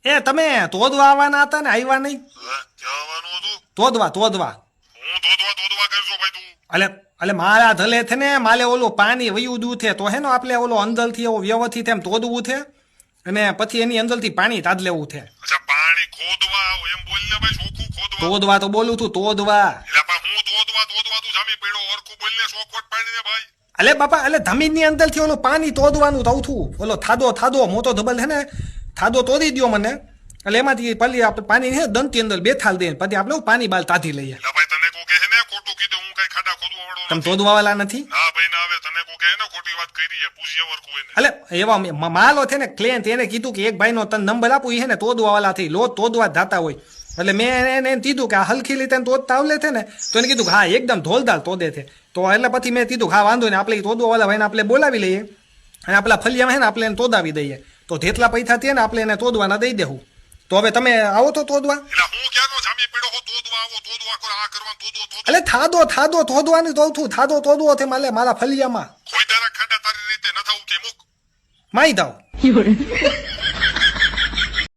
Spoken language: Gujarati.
એ તમે તોદવા આવવાના હતા ને આવ્યા નહીં? ક્યાં આવવાનું હતું? તોદવા હું તોદવા કરશો ભાઈ તું? એટલે મારા ધલે છે ને માલે ઓલું પાણી વયું દઉં છે તો હે ને આપણે ઓલો અંદરથી એવો વ્યવસ્થિત એમ તોદવું છે અને પછી એની અંદરથી પાણી તાજ લેવું છે. અચ્છા પાણી ખોદવા એમ બોલ ને ભાઈ, ચોખ્ખું ખોદવા. તોદવા તો બોલું છું, તોદવા. એટલે પણ હું તોદવા તું જામી પડ્યો, ઓરખું બોલ ને, ચોખવટ પાણી ને ભાઈ. અલે બાપા, એટલે જમીનની અંદરથી ઓલું પાણી તોદવાનું કહું છું. ઓલો થાદો મોટો ધબલ છે ને, થાદો તોડી દ્યો મને, એટલે એમાંથી પલી આપણે પાણી છે દંતી અંદર બેથાલ દે, પછી આપણે પાણી બાલ તાધી લઈએ. એટલે ભાઈ તને કોઈ કહે ને ખોટું કીધું, હું કઈ ખાડા ખોદવા વાળો તમે નથી. તોદવા વાળા નથી? ના ભાઈ ના, હવે તને કોઈ કહે ને ખોટી વાત કરી છે, પૂછીએ ઓરખું એને. એટલે એવા માલો છે ને ક્લેન્ટ, એને કીધું કે એક ભાઈનો તને નંબર આપું, એ છે ને તોદવા વાળા થઈ લો તોદવા જાતા હોય. એટલે મેં એને કીધું કે આ હલકી રીતે તોડતા આવડે છે ને, તો એને કીધું કે હા એકદમ ધોલદાર તોડે છે. તો એટલે પછી મેં કીધું હા વાંધો ને, આપણે તોદવા વાળા ભાઈને આપણે બોલાવી લઈએ અને આપણા ફલિયામાં છે ને આપણે એને તોદાવી દઈએ, તો જેટલા પૈસા થયા ને આપણે એને તોદવાના દઈ દેવું. તો હવે તમે આવો તો તોદવા. એટલે હું ક્યાંનો જામી પડ્યો હો, તોદવા આવો, તોદવા કરો, આ કરવાનું, તોદવો. એટલે થાદો તોદવાની તો છું, થાદો તોદવો છે મારા ફલિયામાં. કોઈ તારા ખાડા તારી રીતે ન થવું કે મુક માઈ દાવ.